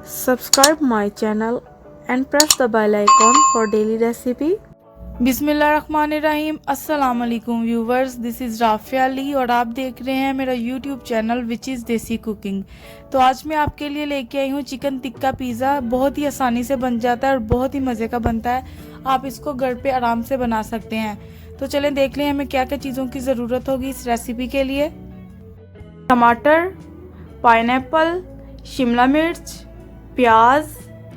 Subscribe my channel and press the bell icon for daily recipe. बिस्मिल्लाहिर्रहमानिर्रहीम। अस्सलाम वालेकुम viewers, this is Rafia Ali और आप देख रहे हैं मेरा YouTube channel which is desi cooking. तो आज मैं आपके लिए लेके आई हूँ चिकन टिक्का पिज़्ज़ा। बहुत ही आसानी से बन जाता है और बहुत ही मज़े का बनता है। आप इसको घर पे आराम से बना सकते हैं। तो चलें देख लें हमें क्या क्या चीज़ों की ज़रूरत होगी इस रेसिपी के लिए। टमाटर, पाइनएप्पल, शिमला मिर्च, प्याज,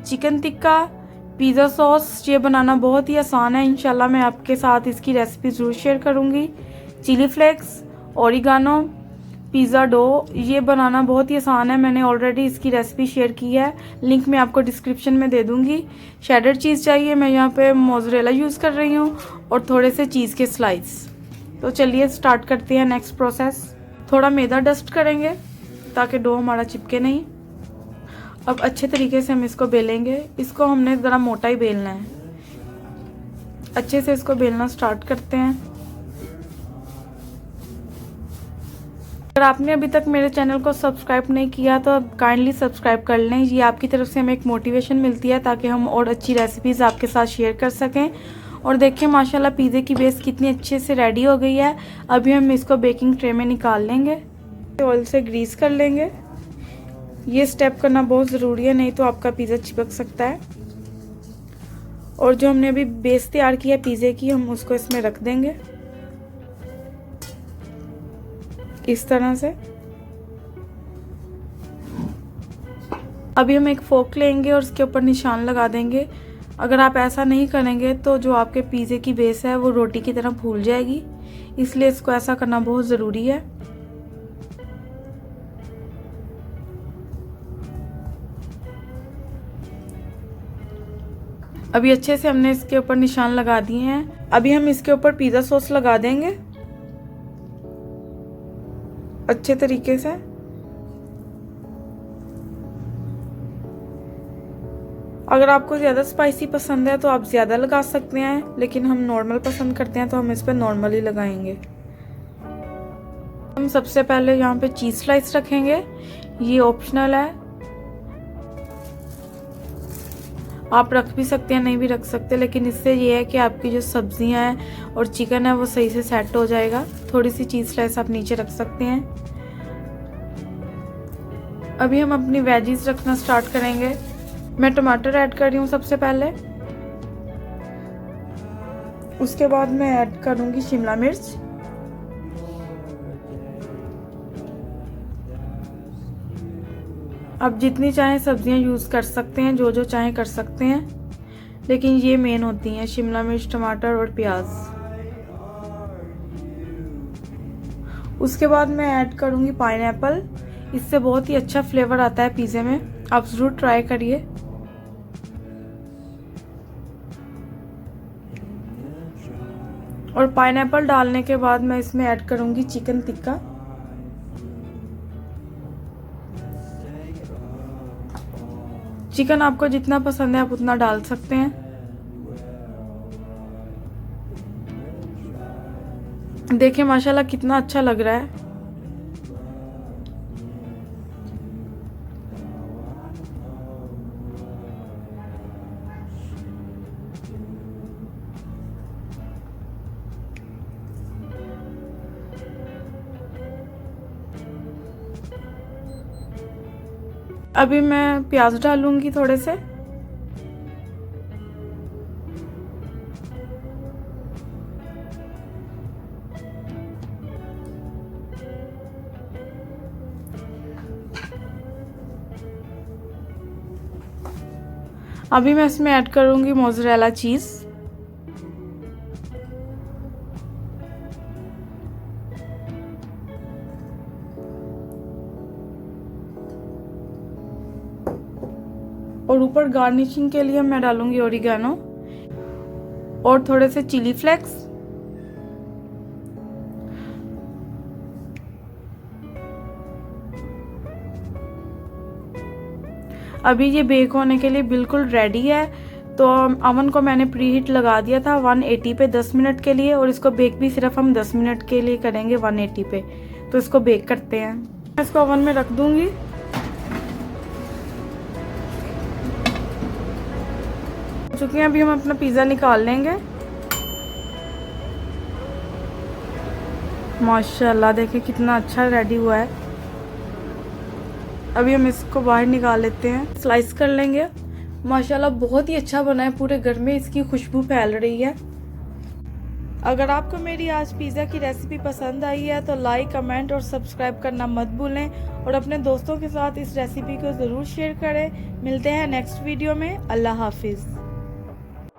चिकन टिक्का, पिज़्ज़ा सॉस। ये बनाना बहुत ही आसान है। इंशाल्लाह मैं आपके साथ इसकी रेसिपी ज़रूर शेयर करूँगी। Chilli flakes, oregano, pizza dough, ये बनाना बहुत ही आसान है। मैंने ऑलरेडी इसकी रेसिपी शेयर की है, लिंक मैं आपको डिस्क्रिप्शन में दे दूँगी। शेडर चीज़ चाहिए, मैं यहाँ पे मोज़रेला यूज़ कर रही हूँ और थोड़े से चीज़ के स्लाइस। तो चलिए स्टार्ट करते हैं नेक्स्ट प्रोसेस। थोड़ा मैदा डस्ट करेंगे ताकि डो हमारा चिपके नहीं। अब अच्छे तरीके से हम इसको बेलेंगे। इसको हमने ज़रा मोटा ही बेलना है। अच्छे से इसको बेलना स्टार्ट करते हैं। अगर आपने अभी तक मेरे चैनल को सब्सक्राइब नहीं किया तो अब काइंडली सब्सक्राइब कर लें। ये आपकी तरफ से हमें एक मोटिवेशन मिलती है ताकि हम और अच्छी रेसिपीज़ आपके साथ शेयर कर सकें। और देखिए माशाल्लाह पिज़्ज़े की बेस कितनी अच्छे से रेडी हो गई है। अभी हम इसको बेकिंग ट्रे में निकाल लेंगे। ऑयल से ग्रीस कर लेंगे। ये स्टेप करना बहुत ज़रूरी है, नहीं तो आपका पिज़्ज़ा चिपक सकता है। और जो हमने अभी बेस तैयार किया पिज़्ज़े की, हम उसको इसमें रख देंगे इस तरह से। अभी हम एक फोक लेंगे और उसके ऊपर निशान लगा देंगे। अगर आप ऐसा नहीं करेंगे तो जो आपके पिज़्ज़े की बेस है वो रोटी की तरह फूल जाएगी, इसलिए इसको ऐसा करना बहुत ज़रूरी है। अभी अच्छे से हमने इसके ऊपर निशान लगा दिए हैं। अभी हम इसके ऊपर पिज़्ज़ा सॉस लगा देंगे अच्छे तरीके से। अगर आपको ज़्यादा स्पाइसी पसंद है तो आप ज़्यादा लगा सकते हैं, लेकिन हम नॉर्मल पसंद करते हैं तो हम इस पर नॉर्मल ही लगाएंगे। हम सबसे पहले यहाँ पे चीज़ स्लाइस रखेंगे। ये ऑप्शनल है, आप रख भी सकते हैं नहीं भी रख सकते, लेकिन इससे ये है कि आपकी जो सब्जियां हैं और चिकन है वो सही से सेट हो जाएगा। थोड़ी सी चीज़ स्लाइस आप नीचे रख सकते हैं। अभी हम अपनी वेजीज रखना स्टार्ट करेंगे। मैं टमाटर ऐड कर रही हूँ सबसे पहले, उसके बाद मैं ऐड करूँगी शिमला मिर्च, आप जितनी चाहें सब्जियां यूज़ कर सकते हैं, जो जो चाहें कर सकते हैं, लेकिन ये मेन होती हैं शिमला मिर्च, टमाटर और प्याज। उसके बाद मैं ऐड करूँगी पाइनएप्पल। इससे बहुत ही अच्छा फ्लेवर आता है पिज़्ज़े में, आप ज़रूर ट्राई करिए। और पाइनएप्पल डालने के बाद मैं इसमें ऐड करूँगी चिकन टिक्का। चिकन आपको जितना पसंद है आप उतना डाल सकते हैं। देखिए माशाल्लाह कितना अच्छा लग रहा है। अभी मैं प्याज डालूंगी थोड़े से। अभी मैं इसमें ऐड करूंगी मोज़रेला चीज़। और ऊपर गार्निशिंग के लिए मैं डालूंगी ओरिगानो और थोड़े से चिली फ्लेक्स। अभी ये बेक होने के लिए बिल्कुल रेडी है। तो अवन को मैंने प्री हीट लगा दिया था 180 पे 10 मिनट के लिए, और इसको बेक भी सिर्फ हम 10 मिनट के लिए करेंगे 180 पे। तो इसको बेक करते हैं। मैं इसको अवन में रख दूंगी। चुके हैं। अभी हम अपना पिज़्ज़ा निकाल लेंगे। माशाल्लाह देखिए कितना अच्छा रेडी हुआ है। अभी हम इसको बाहर निकाल लेते हैं, स्लाइस कर लेंगे। माशाल्लाह बहुत ही अच्छा बना है, पूरे घर में इसकी खुशबू फैल रही है। अगर आपको मेरी आज पिज़्ज़ा की रेसिपी पसंद आई है तो लाइक, कमेंट और सब्सक्राइब करना मत भूलें और अपने दोस्तों के साथ इस रेसिपी को ज़रूर शेयर करें। मिलते हैं नेक्स्ट वीडियो में। अल्लाह हाफिज़।